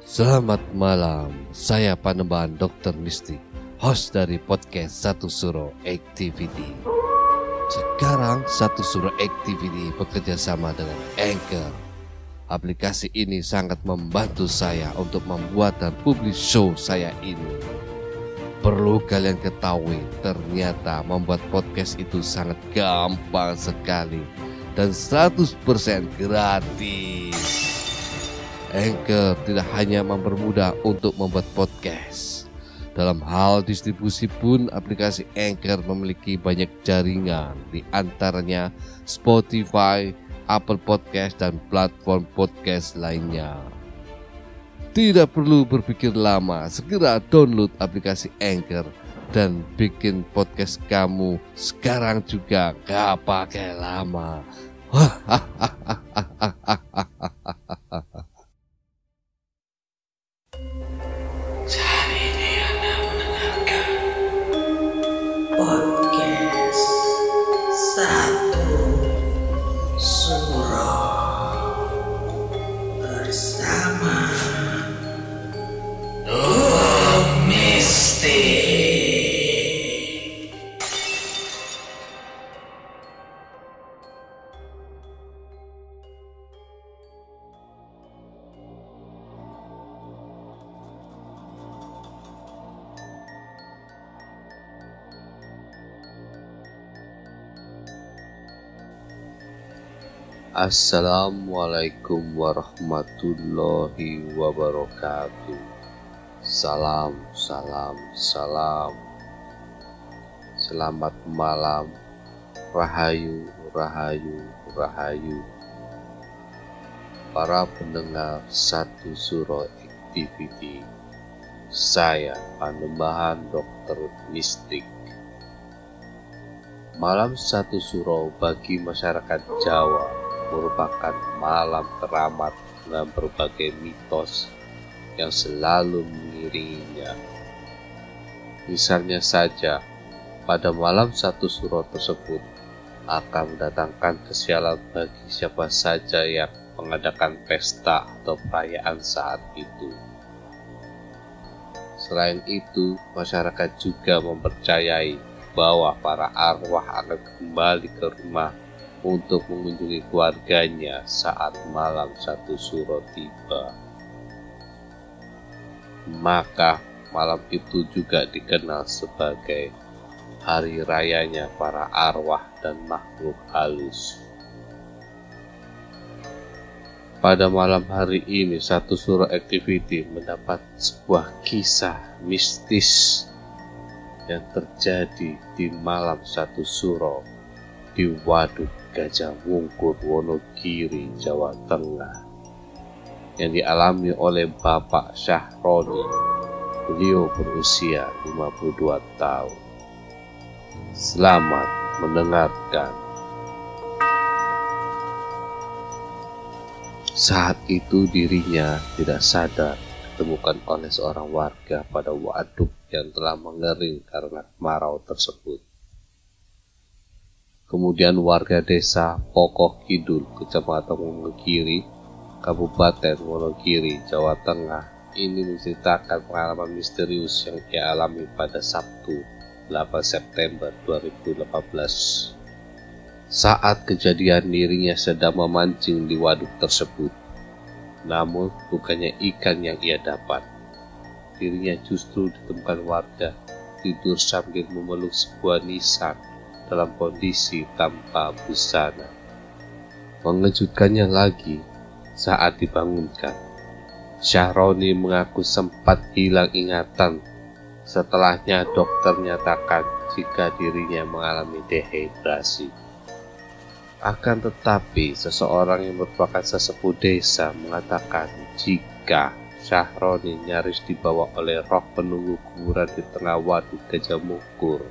Selamat malam, saya Panembahan Dr. Mistik, host dari podcast Satu Suro Activity. Sekarang Satu Suro Activity bekerja sama dengan Anchor. Aplikasi ini sangat membantu saya untuk membuat dan publish show saya ini. Perlu kalian ketahui, ternyata membuat podcast itu sangat gampang sekali dan 100% gratis. Anchor tidak hanya mempermudah untuk membuat podcast. Dalam hal distribusi pun aplikasi Anchor memiliki banyak jaringan, di antaranya Spotify, Apple Podcast, dan platform podcast lainnya. Tidak perlu berpikir lama, segera download aplikasi Anchor dan bikin podcast kamu sekarang juga, gak pakai lama. Saat ini Anda mendengarkan podcast Satu Suro bersama Dok Mistik. Assalamualaikum warahmatullahi wabarakatuh. Salam. Selamat malam. Rahayu. Para pendengar Satu Suro Activity. Saya Panembahan Dr. Mistik. Malam Satu Suro bagi masyarakat Jawa merupakan malam keramat dengan berbagai mitos yang selalu mengiringinya. Misalnya saja, pada malam Satu Suro tersebut akan mendatangkan kesialan bagi siapa saja yang mengadakan pesta atau perayaan saat itu. Selain itu, masyarakat juga mempercayai bahwa para arwah akan kembali ke rumah untuk mengunjungi keluarganya saat malam Satu Suro tiba. Maka malam itu juga dikenal sebagai hari rayanya para arwah dan makhluk halus. Pada malam hari ini Satu Suro Activity mendapat sebuah kisah mistis yang terjadi di malam Satu Suro di Waduk Gajah Wungkur, Wonogiri, Jawa Tengah, yang dialami oleh Bapak Syahroni. Beliau berusia 52 tahun. Selamat mendengarkan. Saat itu dirinya tidak sadar ditemukan oleh seorang warga pada waduk yang telah mengering karena kemarau tersebut. Kemudian warga desa Pokoh Kidul, Kecamatan Wonogiri, Kabupaten Wonogiri, Jawa Tengah, ini menceritakan pengalaman misterius yang ia alami pada Sabtu, 8 September 2018. Saat kejadian dirinya sedang memancing di waduk tersebut. Namun bukannya ikan yang ia dapat. Dirinya justru ditemukan warga tidur sambil memeluk sebuah nisan dalam kondisi tanpa busana. Mengejutkannya lagi, saat dibangunkan, Syahroni mengaku sempat hilang ingatan. Setelahnya dokter menyatakan jika dirinya mengalami dehidrasi. Akan tetapi seseorang yang merupakan sesepuh desa mengatakan jika Syahroni nyaris dibawa oleh roh penunggu kuburan di tengah waduk Gajah Wungkur.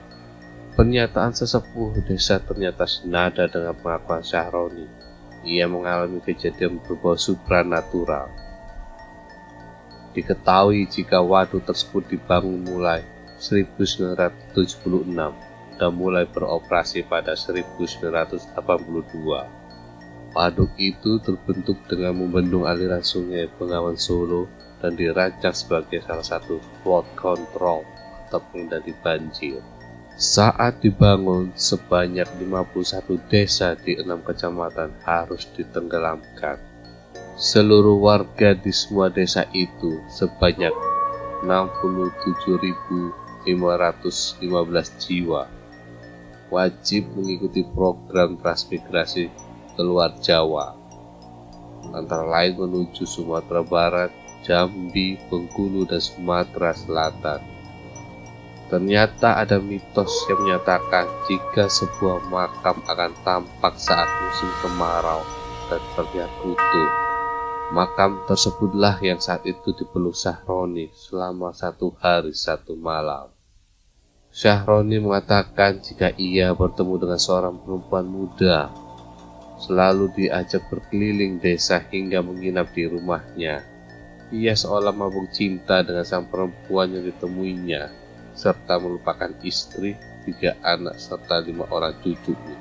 Pernyataan sesepuh desa ternyata senada dengan pengakuan Syahroni. Ia mengalami kejadian berbau supranatural. Diketahui jika waduk tersebut dibangun mulai 1976 dan mulai beroperasi pada 1982. Waduk itu terbentuk dengan membendung aliran sungai Bengawan Solo dan dirancang sebagai salah satu flood control atau pengendali banjir. Saat dibangun, sebanyak 51 desa di 6 kecamatan harus ditenggelamkan. Seluruh warga di semua desa itu sebanyak 67.515 jiwa wajib mengikuti program transmigrasi keluar Jawa, antara lain menuju Sumatera Barat, Jambi, Bengkulu, dan Sumatera Selatan. Ternyata ada mitos yang menyatakan jika sebuah makam akan tampak saat musim kemarau dan terlihat utuh, makam tersebutlah yang saat itu dipeluk Syahroni selama 1 hari 1 malam. Syahroni mengatakan jika ia bertemu dengan seorang perempuan muda, selalu diajak berkeliling desa hingga menginap di rumahnya. Ia seolah mabuk cinta dengan sang perempuan yang ditemuinya, serta melupakan istri, 3 anak, serta 5 orang cucunya.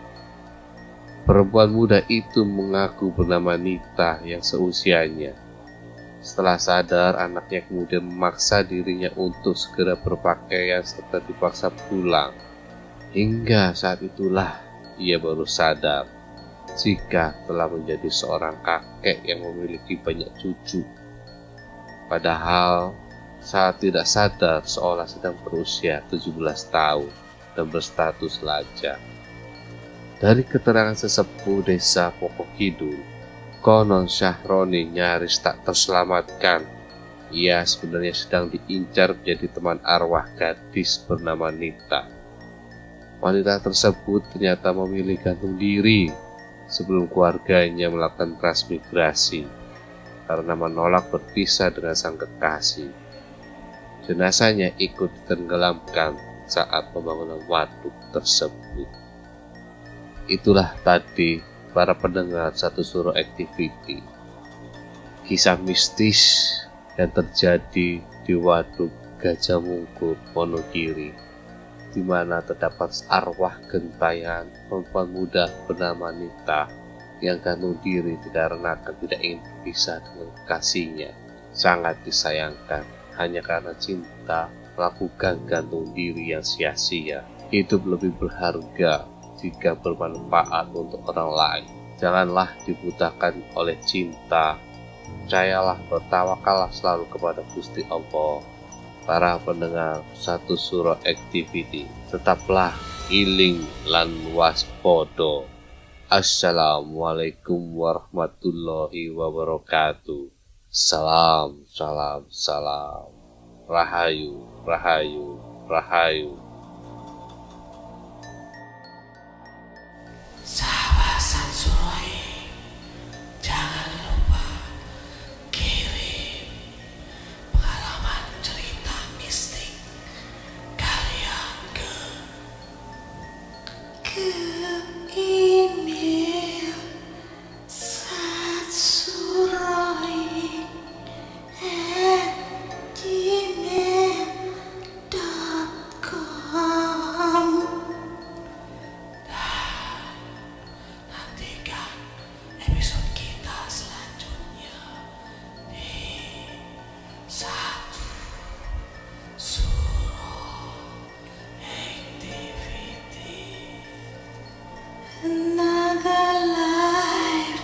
Perempuan muda itu mengaku bernama Nita yang seusianya. Setelah sadar, anaknya kemudian memaksa dirinya untuk segera berpakaian serta dipaksa pulang. Hingga saat itulah ia baru sadar jika telah menjadi seorang kakek yang memiliki banyak cucu. Padahal saat tidak sadar seolah sedang berusia 17 tahun dan berstatus lajang. Dari keterangan sesepuh desa Pokok Kidul, konon Syahroni nyaris tak terselamatkan. Ia sebenarnya sedang diincar menjadi teman arwah gadis bernama Nita. Wanita tersebut ternyata memilih gantung diri sebelum keluarganya melakukan transmigrasi karena menolak berpisah dengan sang kekasih. Jenazahnya ikut ditenggelamkan saat pembangunan waduk tersebut. Itulah tadi para pendengar Satu Suro Activity, kisah mistis yang terjadi di Waduk Gajah Mungkur, Wonogiri, di mana terdapat arwah gentayangan perempuan muda bernama Nita yang gantung diri dikarenakan tidak ingin berpisah dengan kekasihnya. Sangat disayangkan hanya karena cinta melakukan gantung diri yang sia-sia. Hidup lebih berharga jika bermanfaat untuk orang lain. Janganlah dibutakan oleh cinta. Percayalah, bertawakallah selalu kepada Gusti Allah. Para pendengar Satu Suro Activity, tetaplah iling lan waspada. Assalamualaikum warahmatullahi wabarakatuh. Salam, salam, salam. Rahayu, rahayu, rahayu. Sahabat Sansuroi, jangan lupa kirim pengalaman cerita mistik kalian ke email satsuroi@gmail.com. Nantikan episode kita selanjutnya di Satu Suro Activity. Another life.